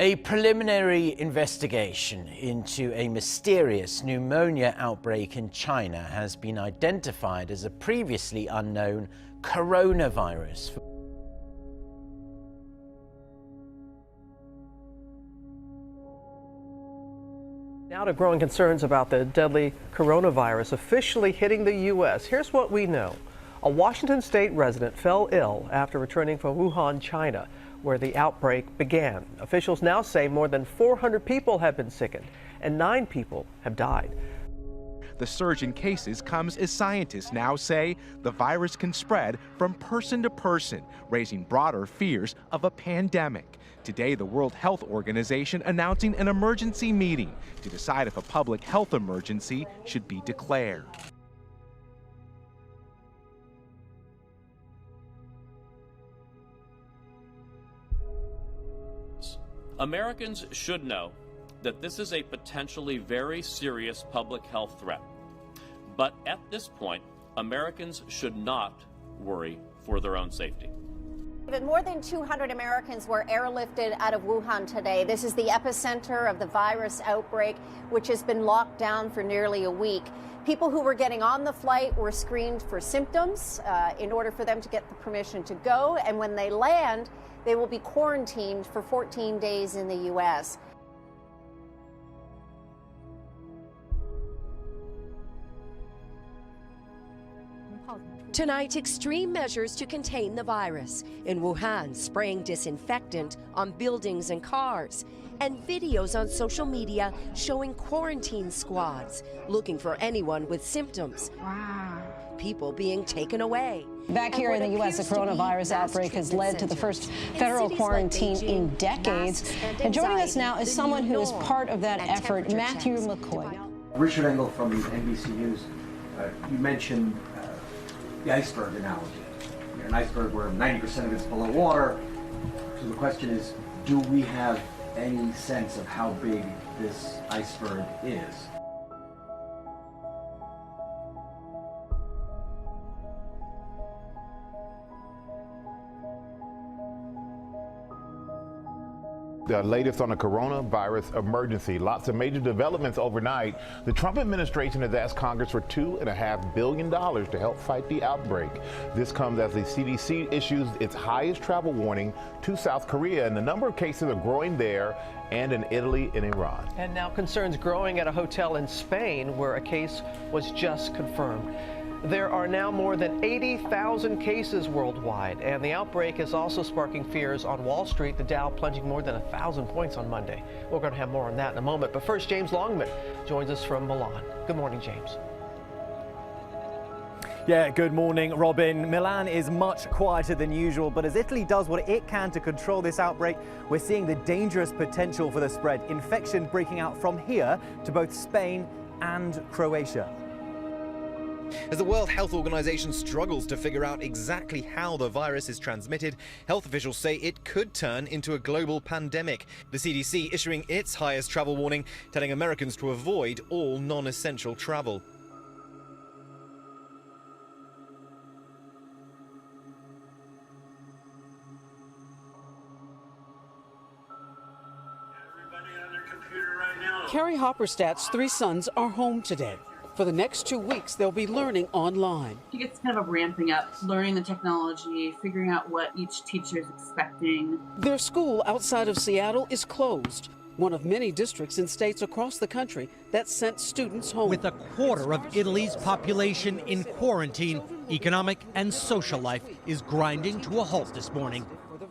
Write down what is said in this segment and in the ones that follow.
A preliminary investigation into a mysterious pneumonia outbreak in China has been identified as a previously unknown coronavirus. Now to growing concerns about the deadly coronavirus officially hitting the U.S. Here's what we know. A Washington state resident fell ill after returning from Wuhan, China, where the outbreak began. Officials now say more than 400 people have been sickened and 9 people have died. The surge in cases comes as scientists now say the virus can spread from person to person, raising broader fears of a pandemic. Today, the World Health Organization announcing an emergency meeting to decide if a public health emergency should be declared. Americans should know that this is a potentially very serious public health threat. But at this point, Americans should not worry for their own safety. More than 200 Americans were airlifted out of Wuhan today. This is the epicenter of the virus outbreak, which has been locked down for nearly a week. People who were getting on the flight were screened for symptoms in order for them to get the permission to go. And when they land, they will be quarantined for 14 days in the U.S. Tonight, extreme measures to contain the virus. In Wuhan, spraying disinfectant on buildings and cars. And videos on social media showing quarantine squads looking for anyone with symptoms. Wow. People being taken away. Back here in the U.S., the coronavirus outbreak has led to the first federal quarantine in decades. And joining us now is someone who is part of that effort, Matthew McCoy. Richard Engel from the NBC News. You mentioned the iceberg analogy. You're an iceberg where 90% of it's below water. So the question is, do we have any sense of how big this iceberg is? The latest on the coronavirus emergency. Lots of major developments overnight. The Trump administration has asked Congress for $2.5 billion to help fight the outbreak. This comes as the CDC issues its highest travel warning to South Korea, and the number of cases are growing there and in Italy and Iran. And now concerns growing at a hotel in Spain where a case was just confirmed. There are now more than 80,000 cases worldwide, and the outbreak is also sparking fears on Wall Street, the Dow plunging more than 1,000 points on Monday. We're going to have more on that in a moment, but first, James Longman joins us from Milan. Good morning, James. Yeah, good morning, Robin. Milan is much quieter than usual, but as Italy does what it can to control this outbreak, we're seeing the dangerous potential for the spread. Infection breaking out from here to both Spain and Croatia. As the World Health Organization struggles to figure out exactly how the virus is transmitted, health officials say it could turn into a global pandemic. The CDC issuing its highest travel warning, telling Americans to avoid all non-essential travel. Carrie Hopperstadt's 3 sons are home today. For the next 2 weeks, they'll be learning online. I think it's kind of a ramping up, learning the technology, figuring out what each teacher is expecting. Their school outside of Seattle is closed, one of many districts in states across the country that sent students home. With a quarter of Italy's population in quarantine, economic and social life is grinding to a halt this morning.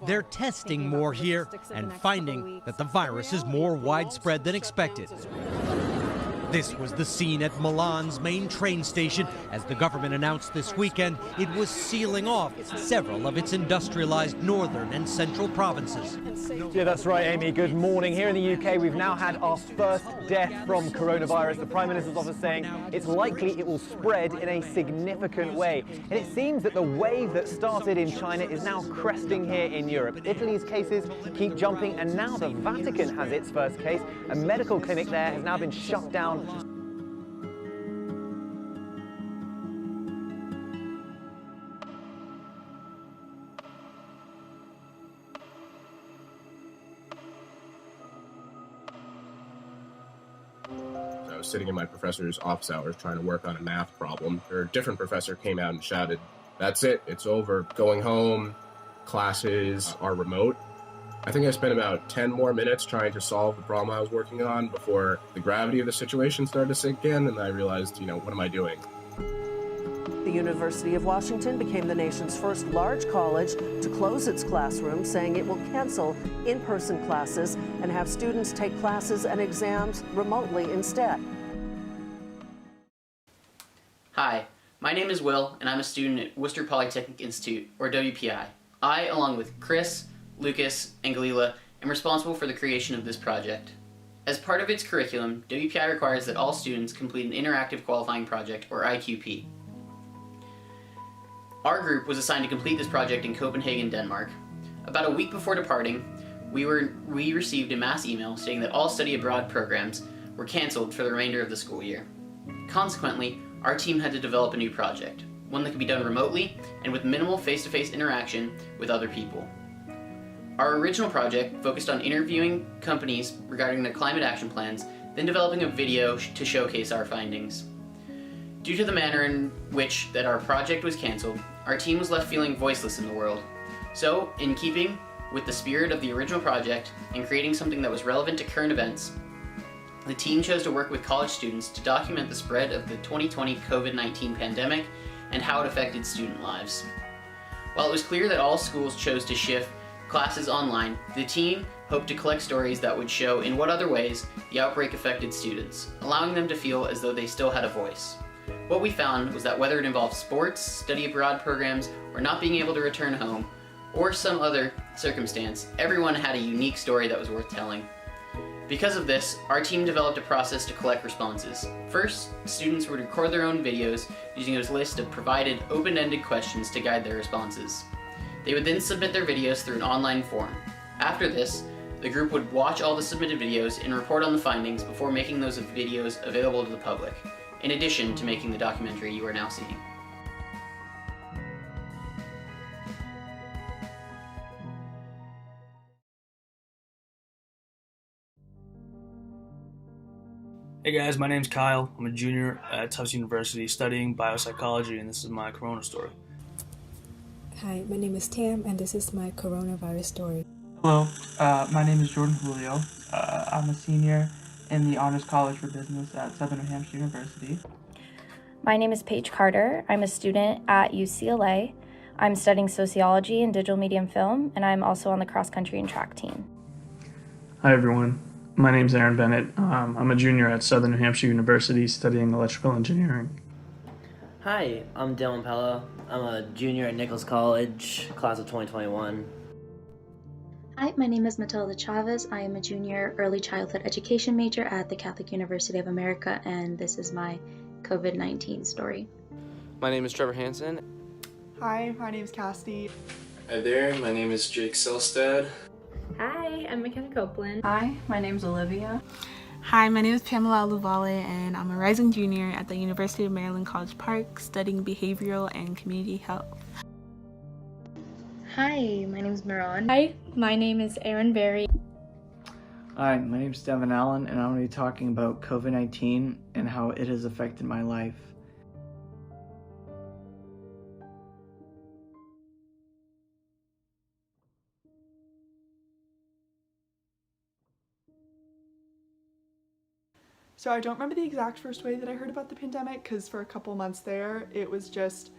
They're testing more here and finding that the virus is more widespread than expected. This was the scene at Milan's main train station as the government announced this weekend it was sealing off several of its industrialized northern and central provinces. Yeah, that's right, Amy. Good morning. Here in the UK, we've now had our first death from coronavirus. The Prime Minister's office saying it's likely it will spread in a significant way. And it seems that the wave that started in China is now cresting here in Europe. Italy's cases keep jumping, and now the Vatican has its first case. A medical clinic there has now been shut down. was sitting in my professor's office hours trying to work on a math problem. A different professor came out and shouted, "That's it, it's over, going home, classes are remote." I think I spent about 10 more minutes trying to solve the problem I was working on before the gravity of the situation started to sink in, and I realized, what am I doing? The University of Washington became the nation's first large college to close its classrooms, saying it will cancel in-person classes and have students take classes and exams remotely instead. Hi, my name is Will, and I'm a student at Worcester Polytechnic Institute, or WPI. I, along with Chris, Lucas, and Gelila, am responsible for the creation of this project. As part of its curriculum, WPI requires that all students complete an interactive qualifying project, or IQP. Our group was assigned to complete this project in Copenhagen, Denmark. About a week before departing, we received a mass email stating that all study abroad programs were canceled for the remainder of the school year. Consequently, our team had to develop a new project, one that could be done remotely and with minimal face-to-face interaction with other people. Our original project focused on interviewing companies regarding their climate action plans, then developing a video to showcase our findings. Due to the manner in which that our project was canceled, our team was left feeling voiceless in the world. So, in keeping with the spirit of the original project and creating something that was relevant to current events, the team chose to work with college students to document the spread of the 2020 COVID-19 pandemic and how it affected student lives. While it was clear that all schools chose to shift classes online, the team hoped to collect stories that would show in what other ways the outbreak affected students, allowing them to feel as though they still had a voice. What we found was that whether it involved sports, study abroad programs, or not being able to return home, or some other circumstance, everyone had a unique story that was worth telling. Because of this, our team developed a process to collect responses. First, students would record their own videos using a list of provided open-ended questions to guide their responses. They would then submit their videos through an online form. After this, the group would watch all the submitted videos and report on the findings before making those videos available to the public, in addition to making the documentary you are now seeing. Hey guys, my name's Kyle. I'm a junior at Tufts University studying biopsychology, and this is my corona story. Hi, my name is Tam, and this is my coronavirus story. Hello, my name is Jordan Julio. I'm a senior in the Honors College for Business at Southern New Hampshire University. My name is Paige Carter. I'm a student at UCLA. I'm studying sociology and digital medium film, and I'm also on the cross-country and track team. Hi everyone, my name is Aaron Bennett. I'm a junior at Southern New Hampshire University studying electrical engineering. Hi, I'm Dylan Pella. I'm a junior at Nichols College, class of 2021. Hi, my name is Matilda Chavez. I am a junior early childhood education major at the Catholic University of America, and this is my COVID-19 story. My name is Trevor Hansen. Hi, my name is Cassidy. Hi there, my name is Jake Selstad. Hi, I'm McKenna Copeland. Hi, my name's Olivia. Hi, my name is Pamela Luvale, and I'm a rising junior at the University of Maryland College Park studying behavioral and community health. Hi, my name is Miran. Hi, my name is Erin Berry. Hi, my name is Devin Allen, and I'm going to be talking about COVID-19 and how it has affected my life. So I don't remember the exact first way that I heard about the pandemic, because for a couple months there, it was just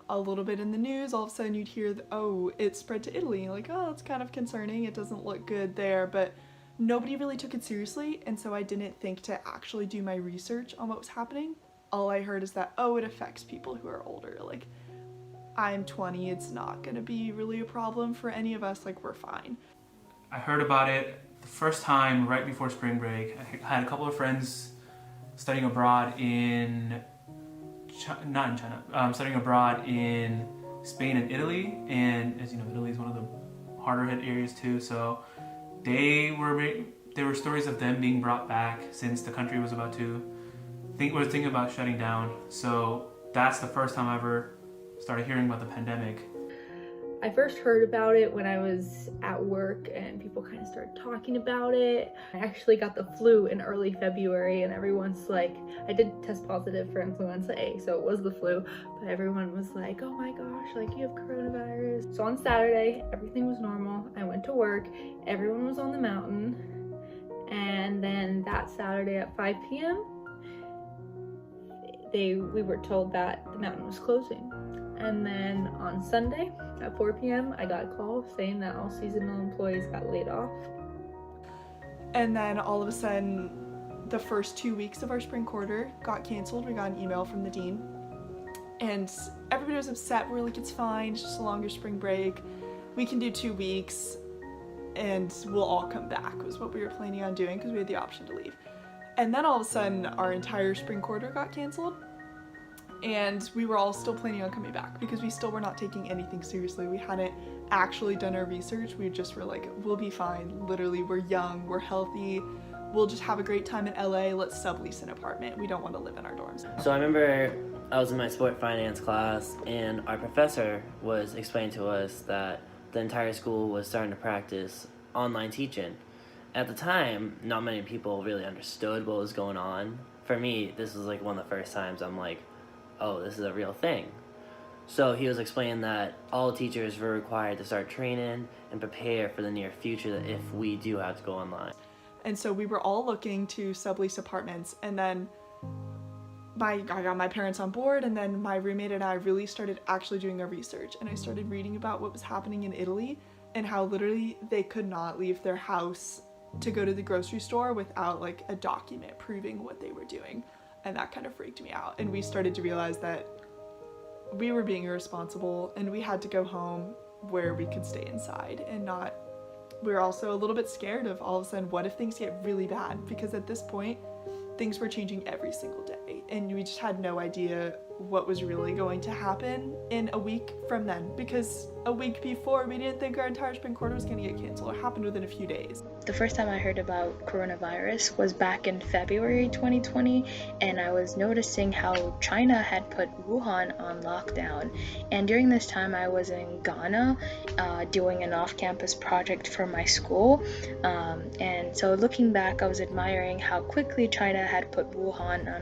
a little bit in the news. All of a sudden you'd hear, oh, it spread to Italy. Like, oh, it's kind of concerning. It doesn't look good there, but nobody really took it seriously, and so I didn't think to actually do my research on what was happening. All I heard is that, oh, it affects people who are older. Like, I'm 20, it's not gonna be really a problem for any of us, like, we're fine. I heard about it the first time right before spring break. I had a couple of friends studying abroad studying abroad in Spain and Italy, and as you know, Italy is one of the harder hit areas too, so there were stories of them being brought back since the country was about to was thinking about shutting down. So that's the first time I ever started hearing about the pandemic. I first heard about it when I was at work and people kind of started talking about it. I actually got the flu in early February and everyone's like, I did test positive for influenza A, so it was the flu, but everyone was like, oh my gosh, like you have coronavirus. So on Saturday, everything was normal. I went to work, everyone was on the mountain, and then that Saturday at 5 p.m., we were told that the mountain was closing. And then on Sunday at 4 p.m. I got a call saying that all seasonal employees got laid off. And then all of a sudden, the first 2 weeks of our spring quarter got canceled. We got an email from the dean. And everybody was upset. We're like, it's fine, it's just a longer spring break. We can do 2 weeks and we'll all come back, was what we were planning on doing because we had the option to leave. And then all of a sudden, our entire spring quarter got canceled. And we were all still planning on coming back because we still were not taking anything seriously. We hadn't actually done our research. We just were like, we'll be fine. Literally, we're young, we're healthy. We'll just have a great time in LA. Let's sublease an apartment. We don't want to live in our dorms. So I remember I was in my sport finance class and our professor was explaining to us that the entire school was starting to practice online teaching. At the time, not many people really understood what was going on. For me, this was like one of the first times I'm like, oh, this is a real thing. So he was explaining that all teachers were required to start training and prepare for the near future if we do have to go online. And so we were all looking to sublease apartments, and then I got my parents on board, and then my roommate and I really started actually doing our research, and I started reading about what was happening in Italy and how literally they could not leave their house to go to the grocery store without like a document proving what they were doing. And that kind of freaked me out. And we started to realize that we were being irresponsible and we had to go home where we could stay inside and not. We were also a little bit scared of all of a sudden, what if things get really bad? Because at this point, things were changing every single day and we just had no idea what was really going to happen in a week from then, because a week before we didn't think our entire spring quarter was going to get canceled. It happened within a few days. The first time I heard about coronavirus was back in February 2020, and I was noticing how China had put Wuhan on lockdown. And during this time I was in Ghana doing an off-campus project for my school, and so looking back I was admiring how quickly China had put Wuhan on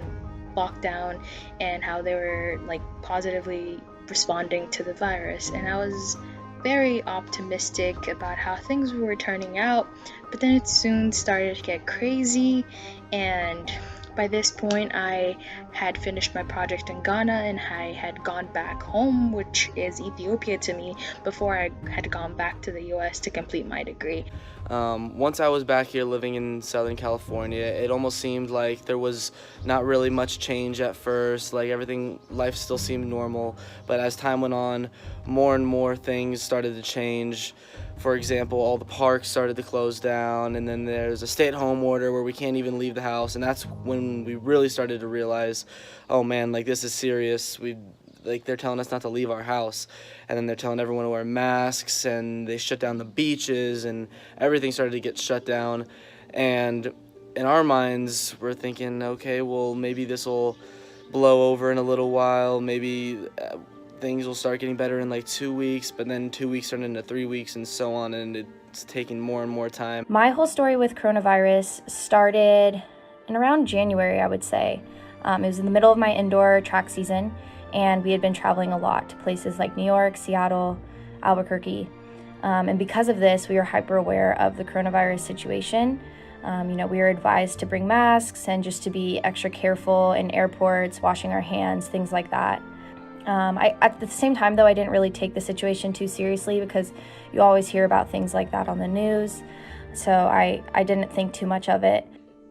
lockdown and how they were like positively responding to the virus, and I was very optimistic about how things were turning out, but then it soon started to get crazy. And by this point I had finished my project in Ghana and I had gone back home, which is Ethiopia to me, before I had gone back to the US to complete my degree. Once I was back here living in Southern California, it almost seemed like there was not really much change at first. Like life still seemed normal, but as time went on, more and more things started to change. For example, all the parks started to close down, and then there's a stay-at-home order where we can't even leave the house, and that's when we really started to realize, oh man, like this is serious. They're telling us not to leave our house, and then they're telling everyone to wear masks, and they shut down the beaches, and everything started to get shut down. And in our minds, we're thinking, okay, well, maybe this will blow over in a little while. Maybe things will start getting better in like 2 weeks, but then 2 weeks turned into 3 weeks and so on, and it's taking more and more time. My whole story with coronavirus started in around January, I would say. It was in the middle of my indoor track season, and we had been traveling a lot to places like New York, Seattle, Albuquerque. And because of this, we were hyper aware of the coronavirus situation. We were advised to bring masks and just to be extra careful in airports, washing our hands, things like that. At the same time, though, I didn't really take the situation too seriously because you always hear about things like that on the news. So I didn't think too much of it.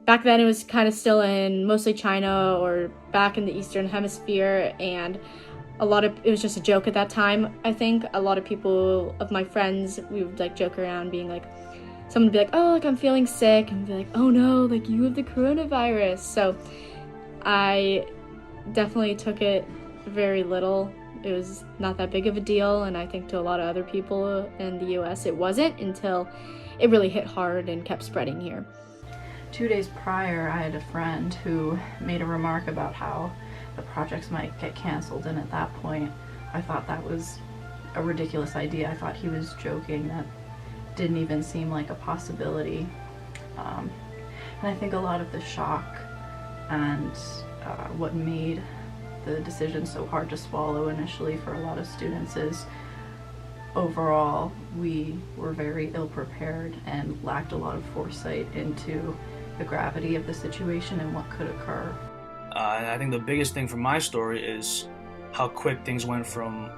Back then it was kind of still in mostly China or back in the Eastern Hemisphere, and it was just a joke at that time. I think a lot of people of my friends, we would like joke around being like, someone would be like, oh, like I'm feeling sick, and be like, oh no, like you have the coronavirus. So I definitely took it very little. It was not that big of a deal, and I think to a lot of other people in the US it wasn't, until it really hit hard and kept spreading here. 2 days prior, I had a friend who made a remark about how the projects might get canceled, and at that point I thought that was a ridiculous idea. I thought he was joking. That didn't even seem like a possibility. And I think a lot of the shock and what made the decision so hard to swallow initially for a lot of students is overall we were very ill prepared and lacked a lot of foresight into the gravity of the situation and what could occur. And I think the biggest thing from my story is how quick things went from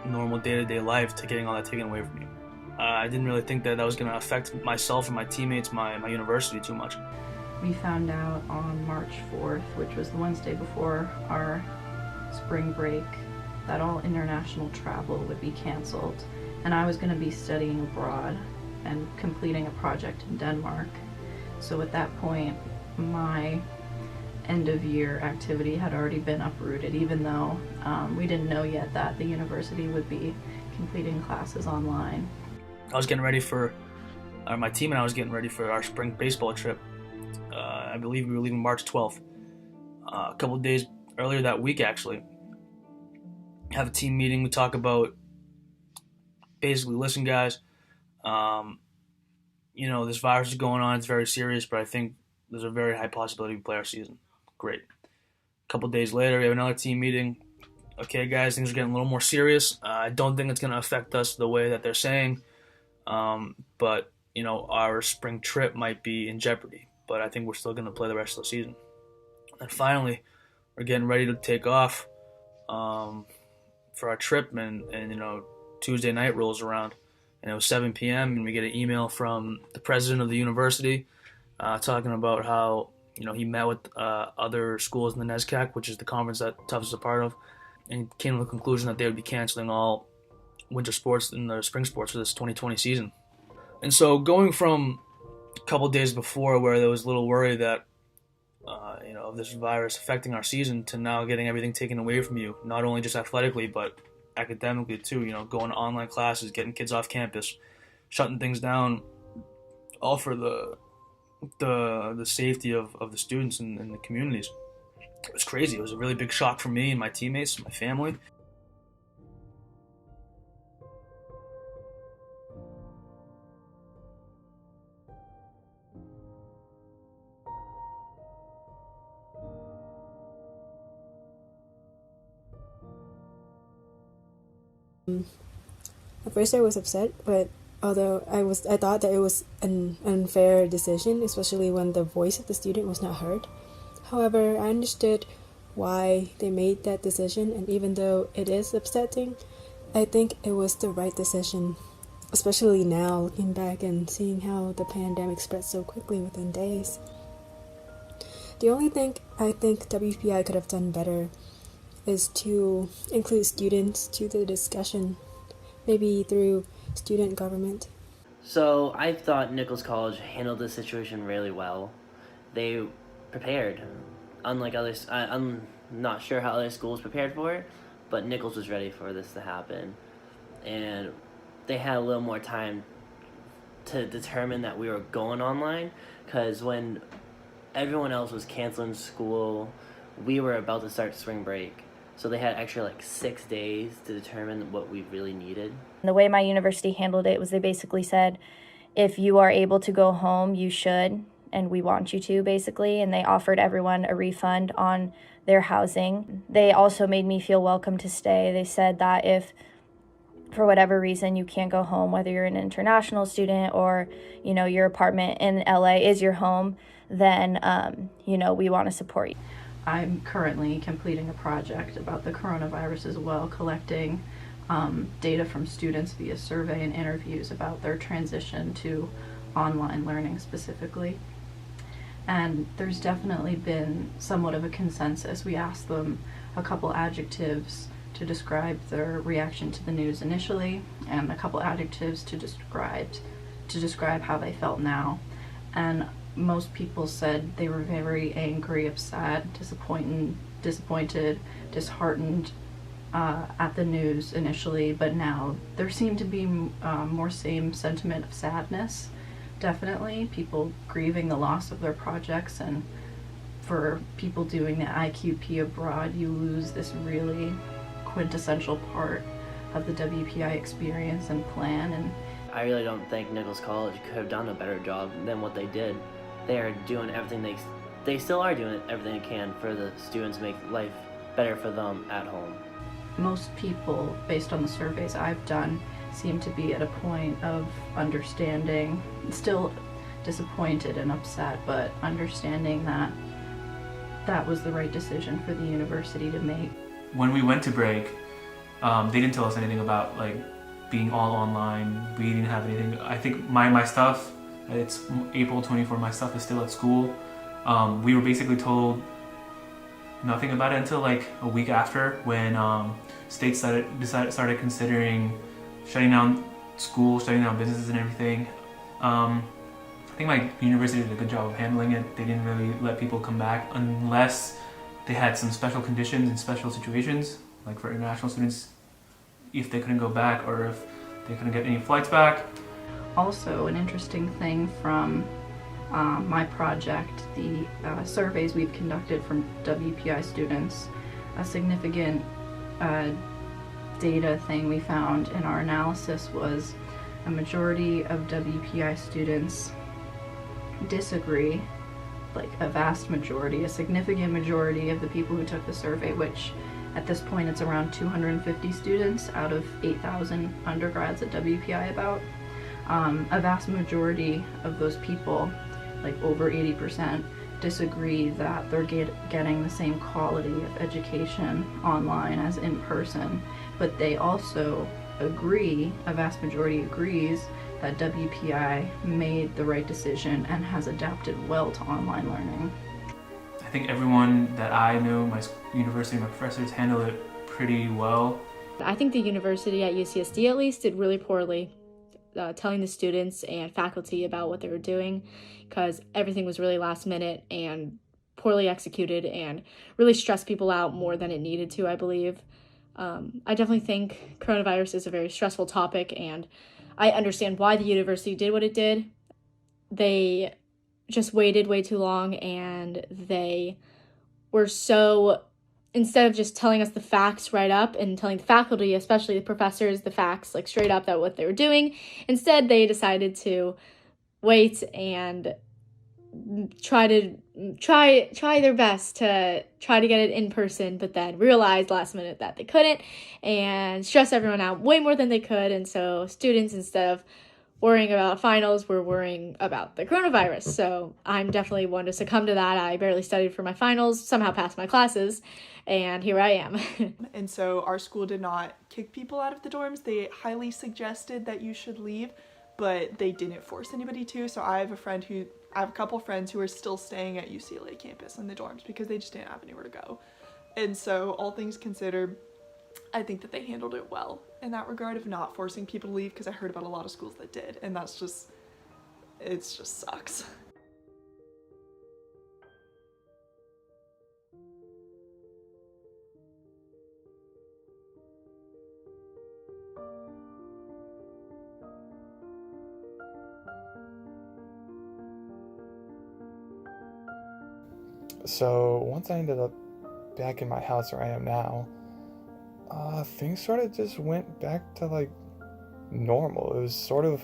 normal day-to-day life to getting all that taken away from you. I didn't really think that was going to affect myself and my teammates, my university too much. We found out on March 4th, which was the Wednesday before our spring break, that all international travel would be canceled, and I was going to be studying abroad and completing a project in Denmark. So at that point, my end of year activity had already been uprooted, even though we didn't know yet that the university would be completing classes online. I was getting ready for, my team and I was getting ready for our spring baseball trip. I believe we were leaving March 12th. A couple of days earlier that week, actually, have a team meeting. We talk about basically, listen, guys, you know, this virus is going on. It's very serious, but I think there's a very high possibility we play our season. Great. A couple of days later, we have another team meeting. Okay, guys, things are getting a little more serious. I don't think it's going to affect us the way that they're saying, but, you know, our spring trip might be in jeopardy. But I think we're still going to play the rest of the season. And finally, we're getting ready to take off for our trip, and you know, Tuesday night rolls around, and it was 7 p.m. and we get an email from the president of the university talking about how, you know, he met with other schools in the NESCAC, which is the conference that Tufts is a part of, and came to the conclusion that they would be canceling all winter sports and the spring sports for this 2020 season. And so going from a couple days before where there was a little worry that you know, of this virus affecting our season, to now getting everything taken away from you, not only just athletically but academically too, you know, going to online classes, getting kids off campus, shutting things down, all for the safety of the students and the communities. It was crazy. It was a really big shock for me and my teammates, my family. At first I was upset, but although I thought that it was an unfair decision, especially when the voice of the student was not heard. However, I understood why they made that decision, and even though it is upsetting, I think it was the right decision, especially now looking back and seeing how the pandemic spread so quickly within days. The only thing I think WPI could have done better is to include students to the discussion, maybe through student government. So I thought Nichols College handled this situation really well. They prepared. Unlike others, I'm not sure how other schools prepared for it, but Nichols was ready for this to happen. And they had a little more time to determine that we were going online, because when everyone else was canceling school, we were about to start spring break. So they had extra 6 days to determine what we really needed. The way my university handled it was they basically said, if you are able to go home, you should, and we want you to, basically. And they offered everyone a refund on their housing. They also made me feel welcome to stay. They said that if, for whatever reason, you can't go home, whether you're an international student or, you know, your apartment in LA is your home, then, you know, we want to support you. I'm currently completing a project about the coronavirus as well, collecting data from students via survey and interviews about their transition to online learning specifically. And there's definitely been somewhat of a consensus. We asked them a couple adjectives to describe their reaction to the news initially, and a couple adjectives to describe how they felt now. And most people said they were very angry, upset, disappointed, disheartened at the news initially, but now there seemed to be more same sentiment of sadness. Definitely people grieving the loss of their projects, and for people doing the IQP abroad, you lose this really quintessential part have the WPI experience and plan. And I really don't think Nichols College could have done a better job than what they did. They are doing everything they still are doing everything they can for the students to make life better for them at home. Most people, based on the surveys I've done, seem to be at a point of understanding, still disappointed and upset, but understanding that that was the right decision for the university to make. When we went to break, they didn't tell us anything about like being all online. We didn't have anything. I think my stuff, it's April 24, my stuff is still at school. We were basically told nothing about it until like a week after, when states started considering shutting down schools, shutting down businesses and everything. I think my university did a good job of handling it. They didn't really let people come back unless they had some special conditions in special situations, like for international students, if they couldn't go back or if they couldn't get any flights back. Also, an interesting thing from my project, the surveys we've conducted from WPI students, a significant data thing we found in our analysis was a majority of WPI students disagree, like a vast majority, a significant majority of the people who took the survey, which at this point it's around 250 students out of 8,000 undergrads at WPI about. A vast majority of those people, like over 80%, disagree that they're getting the same quality of education online as in person, but they also agree, a vast majority agrees, that WPI made the right decision and has adapted well to online learning. I think everyone that I know, my university, my professors, handled it pretty well. I think the university at UCSD at least did really poorly telling the students and faculty about what they were doing, because everything was really last minute and poorly executed and really stressed people out more than it needed to, I believe. I definitely think coronavirus is a very stressful topic, and I understand why the university did what it did. They just waited way too long, and they were so, instead of just telling us the facts right up and telling the faculty, especially the professors, the facts like straight up that what they were doing, instead they decided to wait and try their best to try to get it in person, but then realized last minute that they couldn't and stress everyone out way more than they could. And so students, instead of worrying about finals, were worrying about the coronavirus. So I'm definitely one to succumb to that. I barely studied for my finals, somehow passed my classes, and here I am. And so our school did not kick people out of the dorms. They highly suggested that you should leave, but they didn't force anybody to. So I have a couple friends who are still staying at UCLA campus in the dorms because they just didn't have anywhere to go. And so all things considered, I think that they handled it well in that regard of not forcing people to leave, because I heard about a lot of schools that did, and it just sucks. So once I ended up back in my house where I am now, things sort of just went back to like normal. It was sort of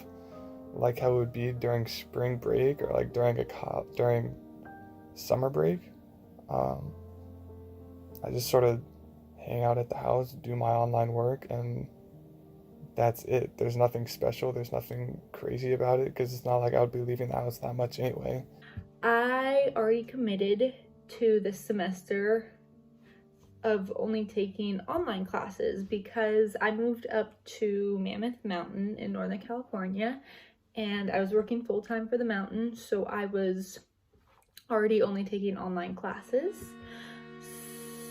like how it would be during spring break or like during summer break. I just sort of hang out at the house, do my online work, and that's it. There's nothing special. There's nothing crazy about it, because it's not like I would be leaving the house that much anyway. I already committed to this semester of only taking online classes because I moved up to Mammoth Mountain in Northern California, and I was working full-time for the mountain, so I was already only taking online classes.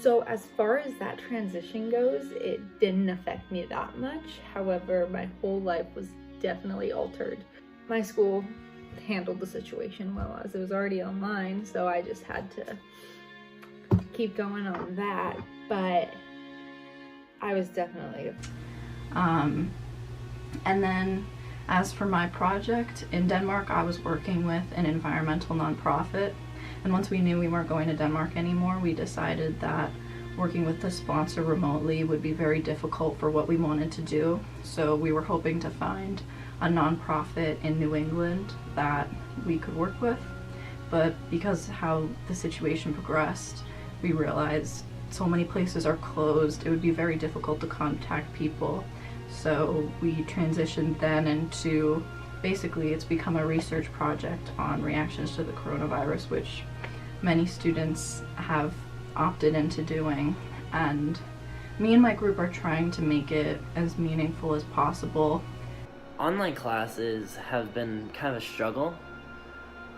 So as far as that transition goes, it didn't affect me that much. However, my whole life was definitely altered. My school handled the situation well, as it was already online, so I just had to keep going on that, but I was definitely... And then as for my project, in Denmark I was working with an environmental nonprofit, and once we knew we weren't going to Denmark anymore, we decided that working with the sponsor remotely would be very difficult for what we wanted to do. So we were hoping to find a nonprofit in New England that we could work with. But because how the situation progressed, we realized so many places are closed, it would be very difficult to contact people. So we transitioned then into, basically it's become a research project on reactions to the coronavirus, which many students have opted into doing, and me and my group are trying to make it as meaningful as possible. Online classes have been kind of a struggle.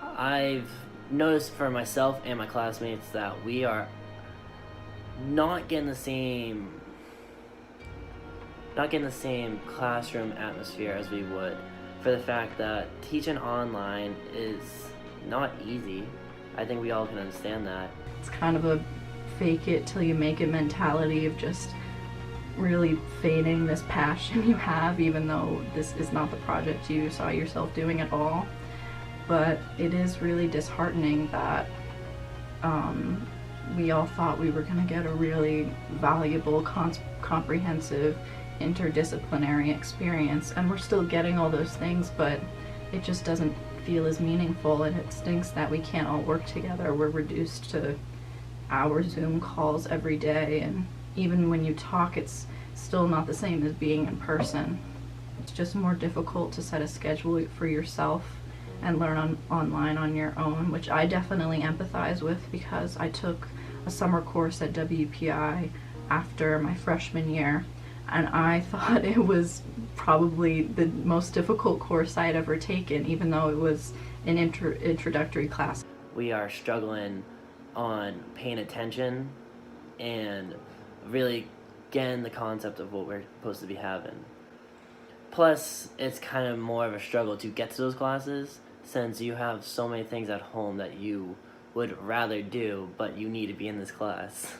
I've noticed for myself and my classmates that we are not getting the same classroom atmosphere as we would, for the fact that teaching online is not easy. I think we all can understand that. It's kind of a fake it till you make it mentality of just really feigning this passion you have, even though this is not the project you saw yourself doing at all. But it is really disheartening that we all thought we were going to get a really valuable, comprehensive, interdisciplinary experience, and we're still getting all those things, but it just doesn't feel as meaningful, and it stinks that we can't all work together. We're reduced to our Zoom calls every day, and even when you talk, it's still not the same as being in person. It's just more difficult to set a schedule for yourself and learn online on your own, which I definitely empathize with because I took a summer course at WPI after my freshman year, and I thought it was probably the most difficult course I had ever taken, even though it was an introductory class. We are struggling on paying attention and really getting the concept of what we're supposed to be having. Plus, it's kind of more of a struggle to get to those classes since you have so many things at home that you would rather do, but you need to be in this class.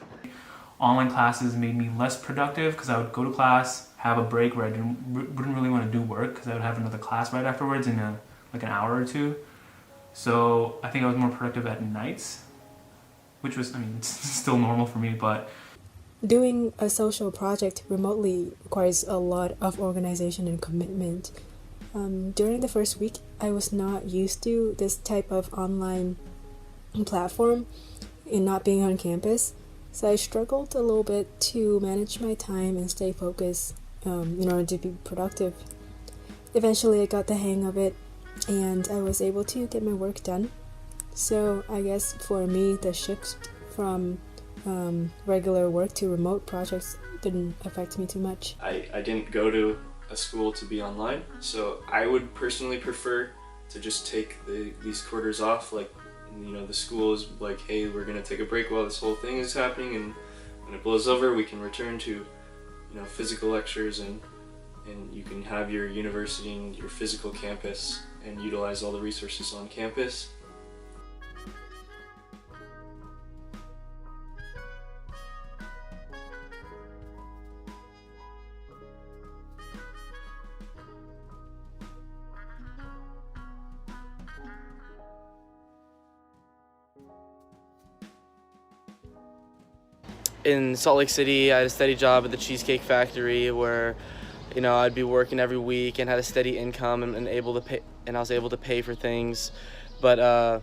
Online classes made me less productive because I would go to class, have a break where I wouldn't really want to do work because I would have another class right afterwards in like an hour or two. So I think I was more productive at nights, which was, I mean, it's still normal for me, but doing a social project remotely requires a lot of organization and commitment. During the first week, I was not used to this type of online platform and not being on campus, so I struggled a little bit to manage my time and stay focused in order to be productive. Eventually, I got the hang of it, and I was able to get my work done. So I guess for me, the shift from regular work to remote projects didn't affect me too much. I didn't go to a school to be online, so I would personally prefer to just take these quarters off. Like, you know, the school is like, hey, we're gonna take a break while this whole thing is happening, and when it blows over, we can return to, you know, physical lectures, and you can have your university and your physical campus and utilize all the resources on campus. In Salt Lake City, I had a steady job at the Cheesecake Factory where, you know, I'd be working every week and had a steady income and able to pay, and I was able to pay for things. But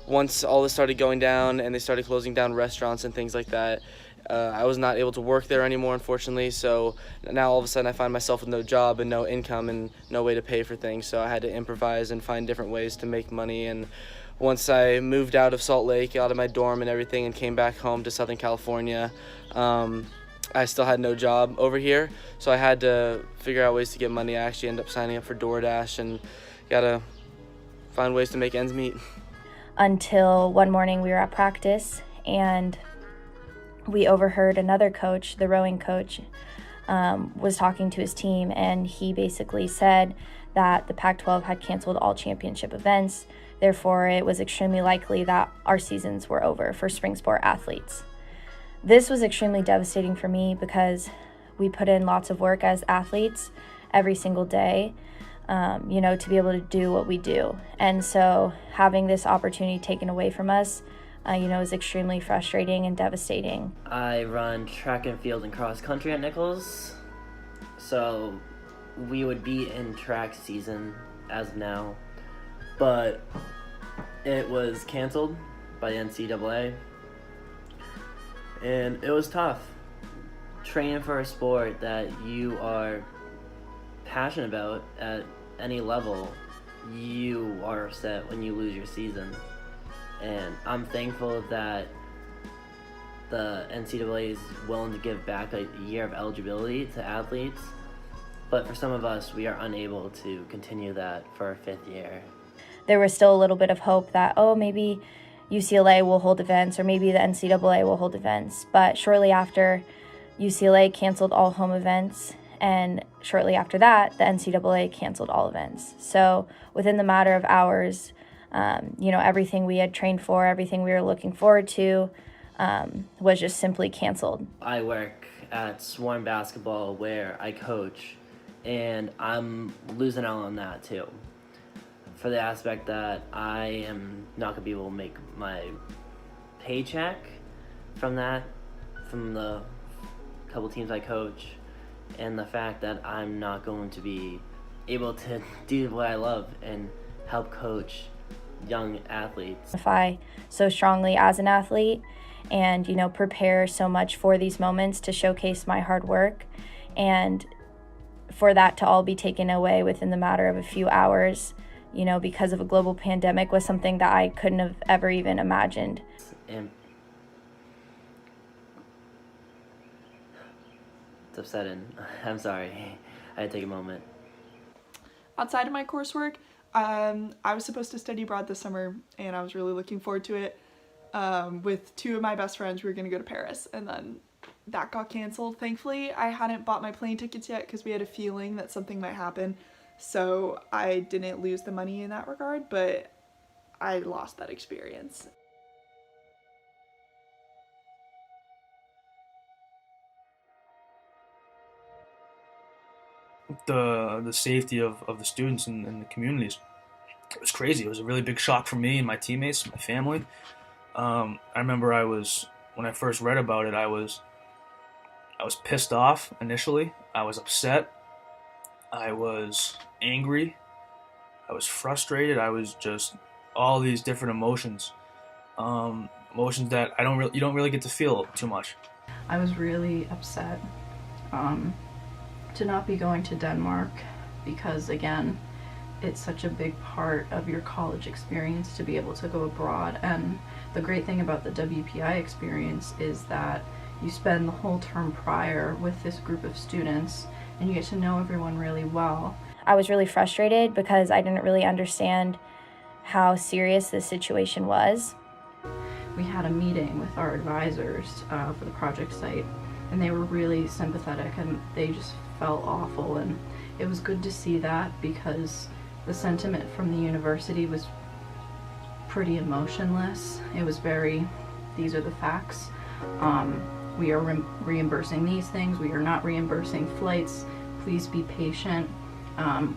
once all this started going down and they started closing down restaurants and things like that, I was not able to work there anymore, unfortunately. So now all of a sudden I find myself with no job and no income and no way to pay for things. So I had to improvise and find different ways to make money. And once I moved out of Salt Lake, out of my dorm and everything, and came back home to Southern California, I still had no job over here, so I had to figure out ways to get money. I actually ended up signing up for DoorDash and gotta find ways to make ends meet. Until one morning we were at practice and we overheard another coach, the rowing coach, was talking to his team, and he basically said that the Pac-12 had canceled all championship events. Therefore, it was extremely likely that our seasons were over for spring sport athletes. This was extremely devastating for me because we put in lots of work as athletes every single day, you know, to be able to do what we do. And so having this opportunity taken away from us It was extremely frustrating and devastating. I run track and field and cross country at Nichols, so we would be in track season as of now, but it was canceled by the NCAA, and it was tough. Training for a sport that you are passionate about at any level, you are upset when you lose your season. And I'm thankful that the NCAA is willing to give back a year of eligibility to athletes, but for some of us, we are unable to continue that for our 5th year. There was still a little bit of hope that, maybe UCLA will hold events or maybe the NCAA will hold events. But shortly after, UCLA canceled all home events, and shortly after that, the NCAA canceled all events. So within the matter of hours, everything we had trained for, everything we were looking forward to, was just simply canceled. I work at Schwend basketball where I coach, and I'm losing out on that too. For the aspect that I am not going to be able to make my paycheck from that, from the couple teams I coach, and the fact that I'm not going to be able to do what I love and help coach young athletes. Identify so strongly as an athlete and, prepare so much for these moments to showcase my hard work, and for that to all be taken away within the matter of a few hours, because of a global pandemic, was something that I couldn't have ever even imagined. And it's upsetting. I'm sorry. I had to take a moment. Outside of my coursework, I was supposed to study abroad this summer, and I was really looking forward to it. With 2 of my best friends, we were going to go to Paris, and then that got canceled. Thankfully, I hadn't bought my plane tickets yet because we had a feeling that something might happen, so I didn't lose the money in that regard, but I lost that experience. The safety of the students and the communities, it was crazy. It was a really big shock for me and my teammates, my family. I remember when I first read about it, I was pissed off initially. I was upset. I was angry. I was frustrated. I was just all these different emotions, emotions that you don't really get to feel too much. I was really upset to not be going to Denmark because, again, it's such a big part of your college experience to be able to go abroad. And the great thing about the WPI experience is that you spend the whole term prior with this group of students and you get to know everyone really well. I was really frustrated because I didn't really understand how serious this situation was. We had a meeting with our advisors for the project site, and they were really sympathetic and they just felt awful, and it was good to see that because the sentiment from the university was pretty emotionless. It was very, these are the facts. We are reimbursing these things, we are not reimbursing flights, please be patient,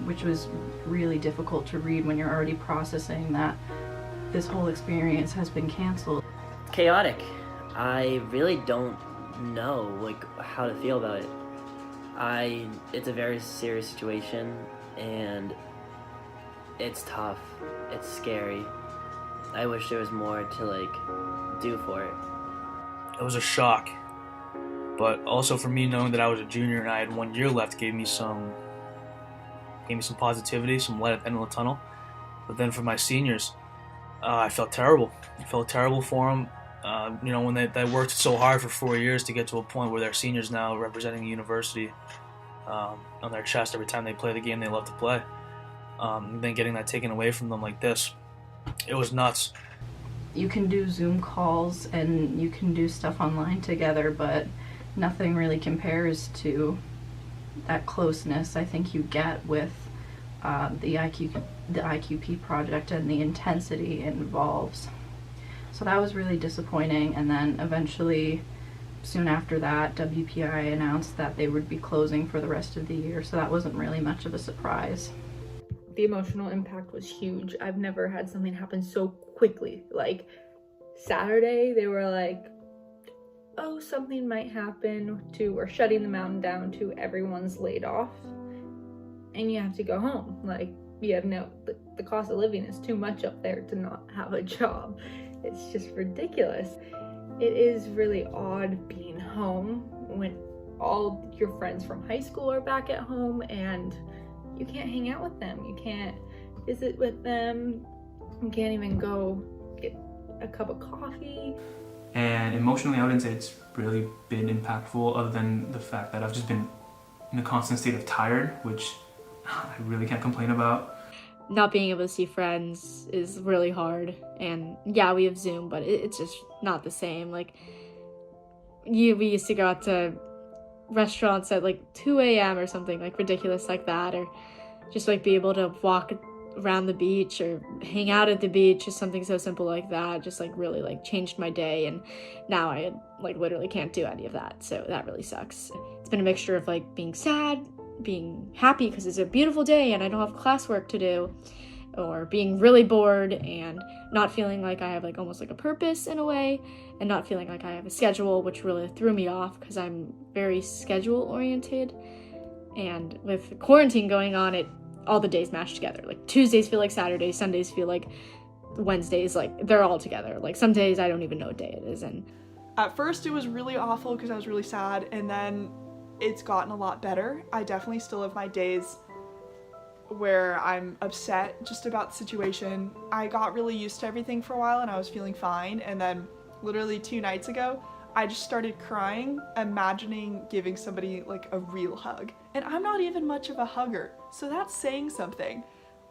which was really difficult to read when you're already processing that this whole experience has been canceled. Chaotic. I really don't know how to feel about it. It's a very serious situation, and it's tough. It's scary. I wish there was more to do for it. It was a shock, but also for me, knowing that I was a junior and I had 1 year left gave me some positivity, some light at the end of the tunnel. But then for my seniors, I felt terrible. I felt terrible for them. When they worked so hard for 4 years to get to a point where they're seniors now, representing the university on their chest every time they play the game they love to play. And then getting that taken away from them like this, it was nuts. You can do Zoom calls and you can do stuff online together, but nothing really compares to that closeness I think you get with the IQP project and the intensity it involves. So that was really disappointing, and then eventually, soon after that, WPI announced that they would be closing for the rest of the year, so that wasn't really much of a surprise. The emotional impact was huge. I've never had something happen so quickly, Saturday, they were like, oh, something might happen to, we're shutting the mountain down to everyone's laid off and you have to go home. Like, you have the cost of living is too much up there to not have a job. It's just ridiculous. It is really odd being home when all your friends from high school are back at home and you can't hang out with them. You can't visit with them. You can't even go get a cup of coffee. And emotionally, I wouldn't say it's really been impactful, other than the fact that I've just been in a constant state of tired, which I really can't complain about. Not being able to see friends is really hard, and yeah, we have Zoom, but it's just not the same. Like, we used to go out to restaurants at like 2 a.m. or something like ridiculous like that, or just like be able to walk around the beach or hang out at the beach, just something so simple like that just like really like changed my day. And now I like literally can't do any of that, so that really sucks. It's been a mixture of like being sad, being happy because it's a beautiful day and I don't have classwork to do, or being really bored and not feeling like I have like almost like a purpose in a way, and not feeling like I have a schedule, which really threw me off because I'm very schedule oriented. And with quarantine going on, all the days mashed together. Like Tuesdays feel like Saturdays, Sundays feel like Wednesdays, like they're all together. Like some days I don't even know what day it is. And at first it was really awful because I was really sad, and then it's gotten a lot better. I definitely still have my days where I'm upset just about the situation. I got really used to everything for a while and I was feeling fine, and then literally 2 nights ago I just started crying, imagining giving somebody like a real hug. And I'm not even much of a hugger, so that's saying something.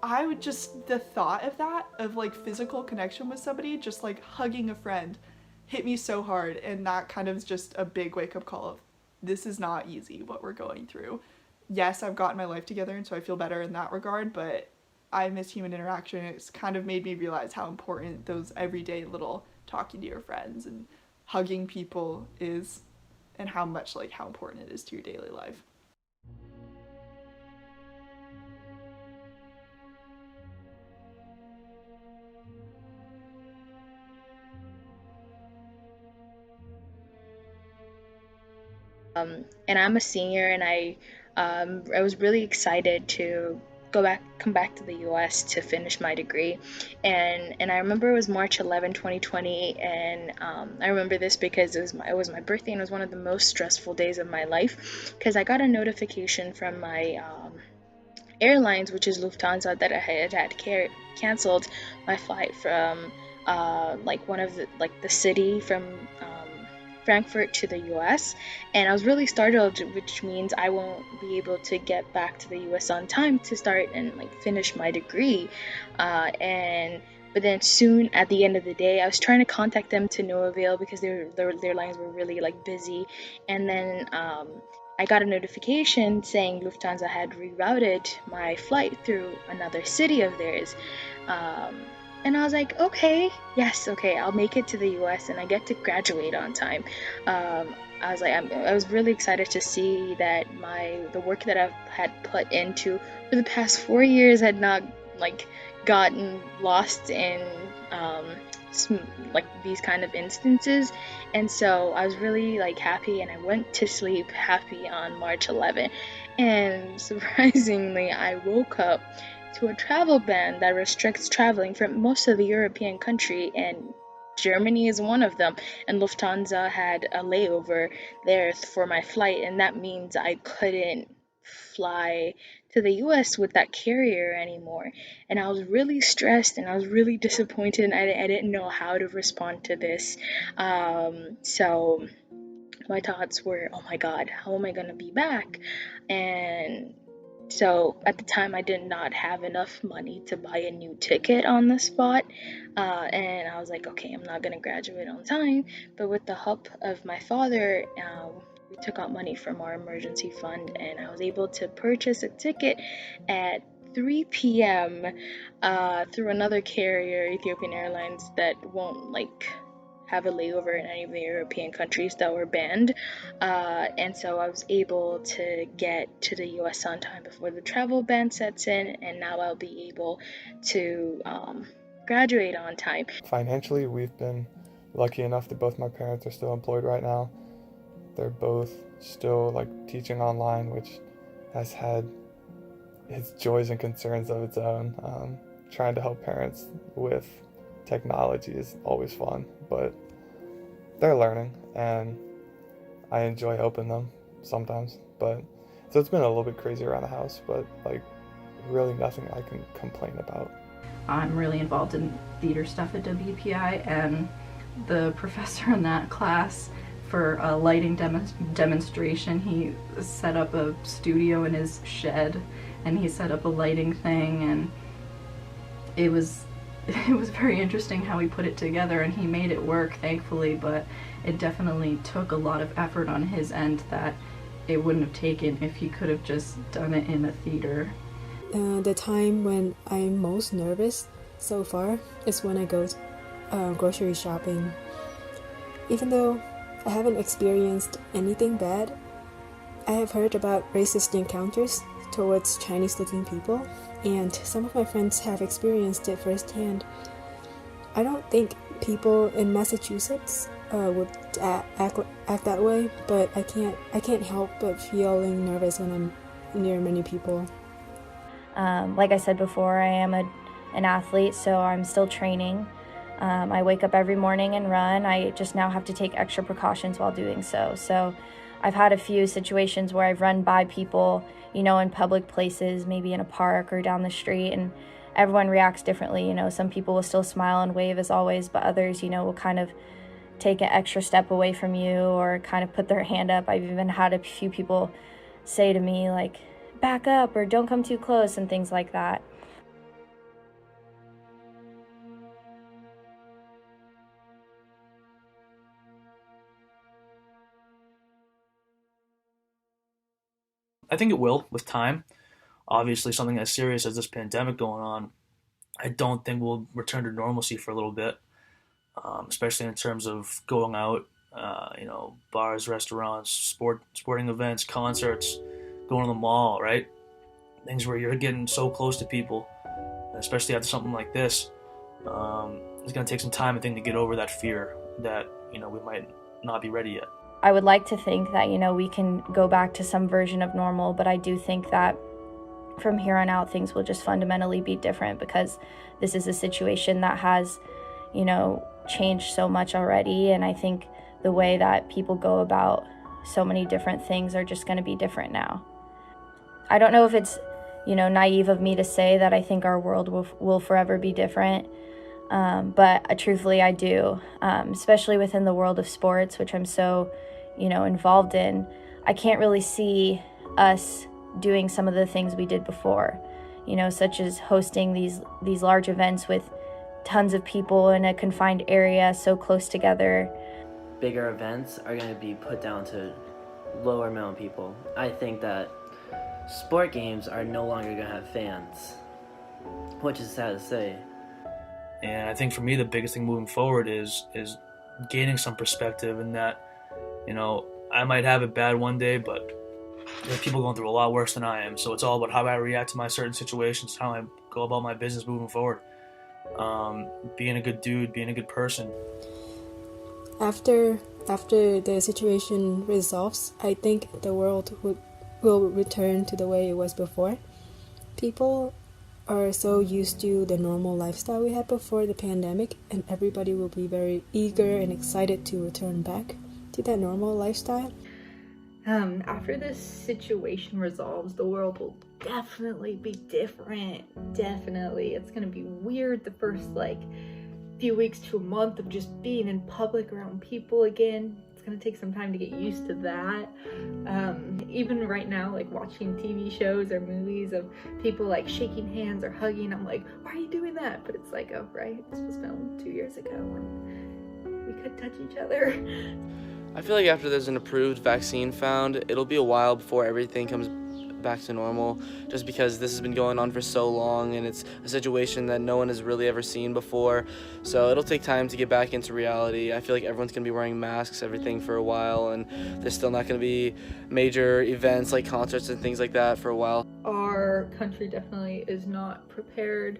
I would just, the thought of that, of like physical connection with somebody, just like hugging a friend, hit me so hard, and that kind of is just a big wake-up call of, this is not easy what we're going through. Yes, I've gotten my life together and so I feel better in that regard, but I miss human interaction. It's kind of made me realize how important those everyday little talking to your friends and hugging people is, and how much like how important it is to your daily life. And I'm a senior, and I was really excited to come back to the U.S. to finish my degree, and I remember it was March 11, 2020, and I remember this because it was my birthday, and it was one of the most stressful days of my life because I got a notification from my airlines, which is Lufthansa, that I had canceled my flight from like one of the city from Frankfurt to the US, and I was really startled, which means I won't be able to get back to the US on time to start and like finish my degree. But then soon at the end of the day, I was trying to contact them to no avail because their lines were really like busy, and then I got a notification saying Lufthansa had rerouted my flight through another city of theirs. And I was like, okay, I'll make it to the US and I get to graduate on time. I was really excited to see that the work that I've had put into for the past 4 years had not like gotten lost in like these kind of instances. And so I was really like happy, and I went to sleep happy on March 11th. And surprisingly, I woke up to a travel ban that restricts traveling from most of the European country, and Germany is one of them. And Lufthansa had a layover there for my flight, and that means I couldn't fly to the US with that carrier anymore. And I was really stressed and I was really disappointed, and I didn't know how to respond to this. So my thoughts were, oh my god, how am I gonna be back? And so at the time, I did not have enough money to buy a new ticket on the spot, and I was like, okay, I'm not gonna graduate on time. But with the help of my father, we took out money from our emergency fund, and I was able to purchase a ticket at 3 p.m. Through another carrier, Ethiopian Airlines, that won't like have a layover in any of the European countries that were banned, and so I was able to get to the US on time before the travel ban sets in, and now I'll be able to graduate on time. Financially, we've been lucky enough that both my parents are still employed right now. They're both still like teaching online, which has had its joys and concerns of its own. Trying to help parents with technology is always fun, but they're learning and I enjoy helping them sometimes. But so it's been a little bit crazy around the house, but like really nothing I can complain about. I'm really involved in theater stuff at WPI, and the professor in that class, for a lighting demonstration, he set up a studio in his shed and he set up a lighting thing, and it was very interesting how he put it together, and he made it work, thankfully, but it definitely took a lot of effort on his end that it wouldn't have taken if he could have just done it in a theater. The time when I'm most nervous so far is when I go grocery shopping. Even though I haven't experienced anything bad, I have heard about racist encounters towards Chinese-looking people, and some of my friends have experienced it firsthand. I don't think people in Massachusetts would act that way, but I can't help but feeling nervous when I'm near many people. Like I said before, I am an athlete, so I'm still training. I wake up every morning and run. I just now have to take extra precautions while doing so. So I've had a few situations where I've run by people, you know, in public places, maybe in a park or down the street, and everyone reacts differently. You know, some people will still smile and wave as always, but others, you know, will kind of take an extra step away from you or kind of put their hand up. I've even had a few people say to me, like, back up or don't come too close and things like that. I think it will with time. Obviously, something as serious as this pandemic going on, I don't think we'll return to normalcy for a little bit, especially in terms of going out, you know, bars, restaurants, sporting events, concerts, going to the mall, right? Things where you're getting so close to people, especially after something like this. It's going to take some time, I think, to get over that fear that, you know, we might not be ready yet. I would like to think that, you know, we can go back to some version of normal, but I do think that from here on out, things will just fundamentally be different because this is a situation that has, you know, changed so much already. And I think the way that people go about so many different things are just going to be different now. I don't know if it's, you know, naive of me to say that I think our world will forever be different. But truthfully, I do, especially within the world of sports, which I'm so, you know, involved in. I can't really see us doing some of the things we did before, you know, such as hosting these large events with tons of people in a confined area so close together. Bigger events are going to be put down to lower amount of people. I think that sport games are no longer going to have fans, which is sad to say. And I think for me, the biggest thing moving forward is gaining some perspective in that, you know, I might have it bad one day, but there are people going through a lot worse than I am. So it's all about how I react to my certain situations, how I go about my business moving forward. Being a good dude, being a good person. After the situation resolves, I think the world will return to the way it was before. People are so used to the normal lifestyle we had before the pandemic, and everybody will be very eager and excited to return back to that normal lifestyle. After this situation resolves, the world will definitely be different. Definitely. It's gonna be weird the first few weeks to a month of just being in public around people again. It's gonna take some time to get used to that. Even right now, watching TV shows or movies of people shaking hands or hugging, I'm like, why are you doing that? But it's like, oh right, this was filmed 2 years ago and we could touch each other. I feel like after there's an approved vaccine found, it'll be a while before everything comes back to normal, just because this has been going on for so long and it's a situation that no one has really ever seen before. So it'll take time to get back into reality. I feel like everyone's going to be wearing masks, everything for a while, and there's still not going to be major events like concerts and things like that for a while. Our country definitely is not prepared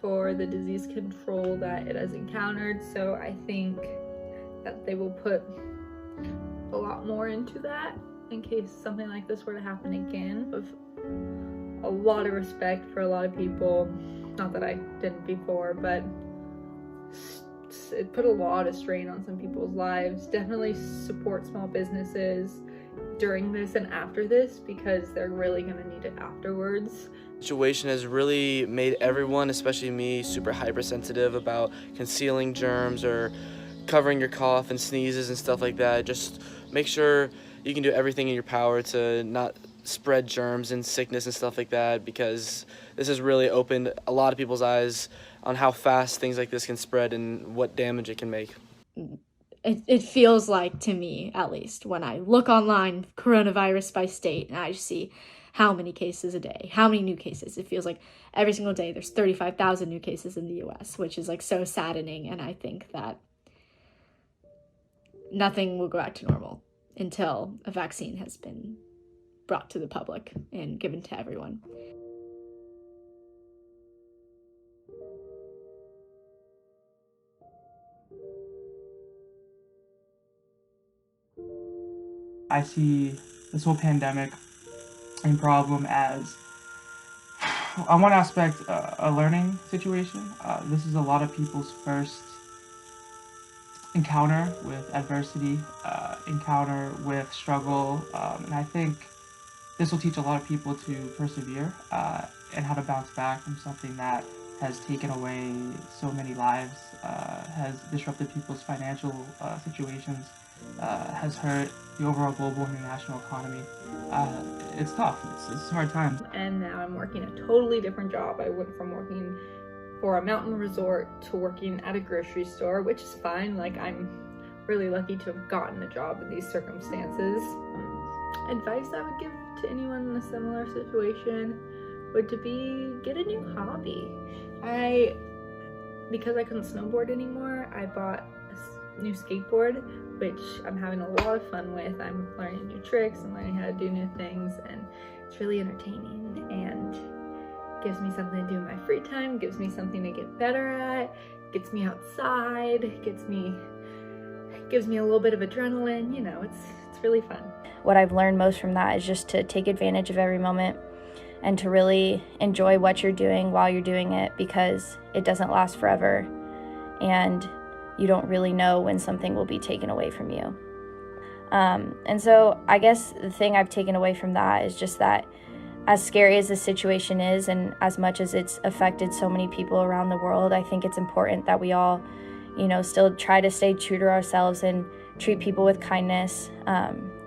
for the disease control that it has encountered, so I think that they will put a lot more into that in case something like this were to happen again. With a lot of respect for a lot of people, not that I didn't before, but it put a lot of strain on some people's lives. Definitely support small businesses during this and after this, because they're really going to need it afterwards. The situation has really made everyone, especially me, super hypersensitive about concealing germs or covering your cough and sneezes and stuff like that. Just make sure you can do everything in your power to not spread germs and sickness and stuff like that, because this has really opened a lot of people's eyes on how fast things like this can spread and what damage it can make. It feels like, to me at least, when I look online, coronavirus by state, and I see how many cases a day, how many new cases. It feels like every single day there's 35,000 new cases in the US, which is like so saddening. And I think that nothing will go back to normal until a vaccine has been brought to the public and given to everyone. I see this whole pandemic and problem as, on one aspect, a learning situation. This is a lot of people's first encounter with adversity, encounter with struggle, and I think this will teach a lot of people to persevere and how to bounce back from something that has taken away so many lives, has disrupted people's financial situations, has hurt the overall global and national economy. It's tough. It's hard times. And now I'm working a totally different job. I went from working for a mountain resort to working at a grocery store, which is fine. Like, I'm really lucky to have gotten a job in these circumstances. Advice I would give to anyone in a similar situation would to be, get a new hobby. Because I couldn't snowboard anymore, I bought a new skateboard, which I'm having a lot of fun with. I'm learning new tricks and learning how to do new things, and it's really entertaining and gives me something to do in my free time, gives me something to get better at, gets me outside, gives me a little bit of adrenaline. You know, it's really fun. What I've learned most from that is just to take advantage of every moment and to really enjoy what you're doing while you're doing it, because it doesn't last forever and you don't really know when something will be taken away from you. And so I guess the thing I've taken away from that is just that, as scary as the situation is and as much as it's affected so many people around the world, I think it's important that we all, still try to stay true to ourselves and treat people with kindness,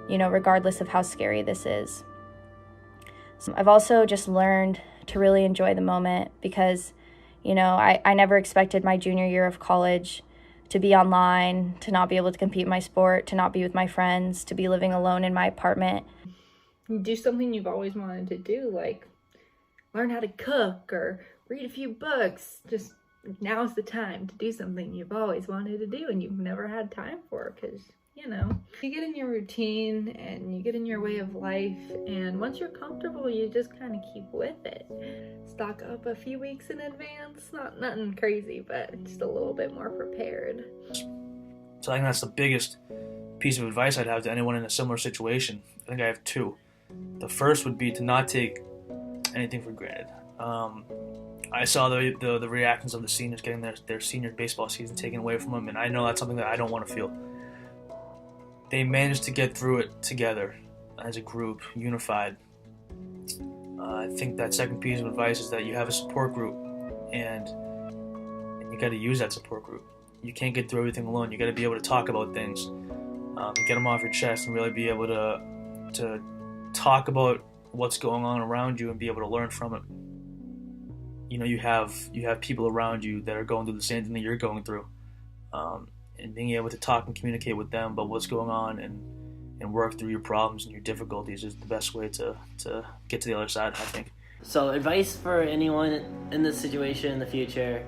regardless of how scary this is. So I've also just learned to really enjoy the moment, because, I never expected my junior year of college to be online, to not be able to compete in my sport, to not be with my friends, to be living alone in my apartment. Do something you've always wanted to do, like learn how to cook or read a few books. Just now's the time to do something you've always wanted to do and you've never had time for, because you get in your routine and you get in your way of life, and once you're comfortable, you just kind of keep with it. Stock up a few weeks in advance, nothing crazy, but just a little bit more prepared. So I think that's the biggest piece of advice I'd have to anyone in a similar situation. I think I have two. The first would be to not take anything for granted. I saw the reactions of the seniors getting their senior baseball season taken away from them, and I know that's something that I don't want to feel. They managed to get through it together as a group, unified. I think that second piece of advice is that you have a support group, and you got to use that support group. You can't get through everything alone. You got to be able to talk about things, get them off your chest, and really be able to talk about what's going on around you and be able to learn from it. You have people around you that are going through the same thing that you're going through, and being able to talk and communicate with them about what's going on and work through your problems and your difficulties is the best way to get to the other side, I think. So advice for anyone in this situation in the future: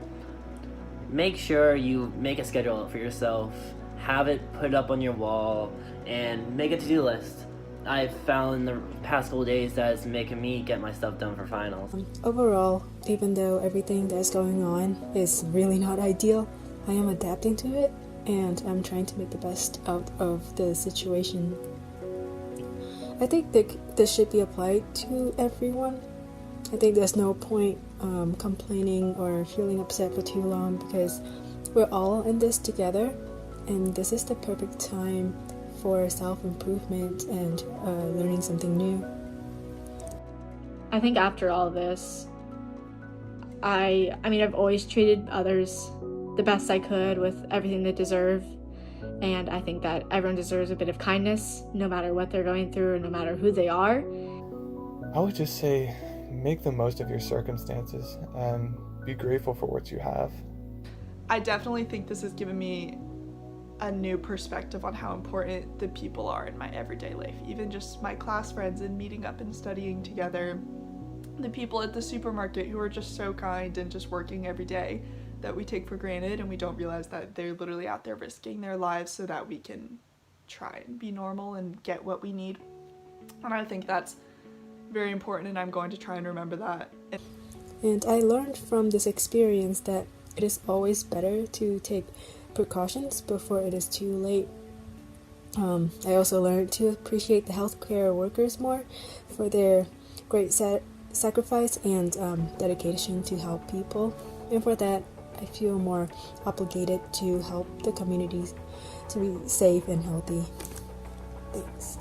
make sure you make a schedule for yourself, have it put up on your wall, and make a to-do list. I've found in the past couple days that it's making me get my stuff done for finals. Overall, even though everything that's going on is really not ideal, I am adapting to it. and I'm trying to make the best out of the situation. I think that this should be applied to everyone. I think there's no point complaining or feeling upset for too long, because we're all in this together, and this is the perfect time for self-improvement and learning something new. I think after all this, I've always treated others the best I could with everything they deserve, and I think that everyone deserves a bit of kindness, no matter what they're going through, or no matter who they are. I would just say, make the most of your circumstances and be grateful for what you have. I definitely think this has given me a new perspective on how important the people are in my everyday life. Even just my class friends and meeting up and studying together. The people at the supermarket who are just so kind and just working every day that we take for granted, and we don't realize that they're literally out there risking their lives so that we can try and be normal and get what we need. And I think that's very important, and I'm going to try and remember that. And I learned from this experience that it is always better to take precautions before it is too late. I also learned to appreciate the healthcare workers more for their great sacrifice and dedication to help people. And for that, I feel more obligated to help the communities to be safe and healthy. Thanks.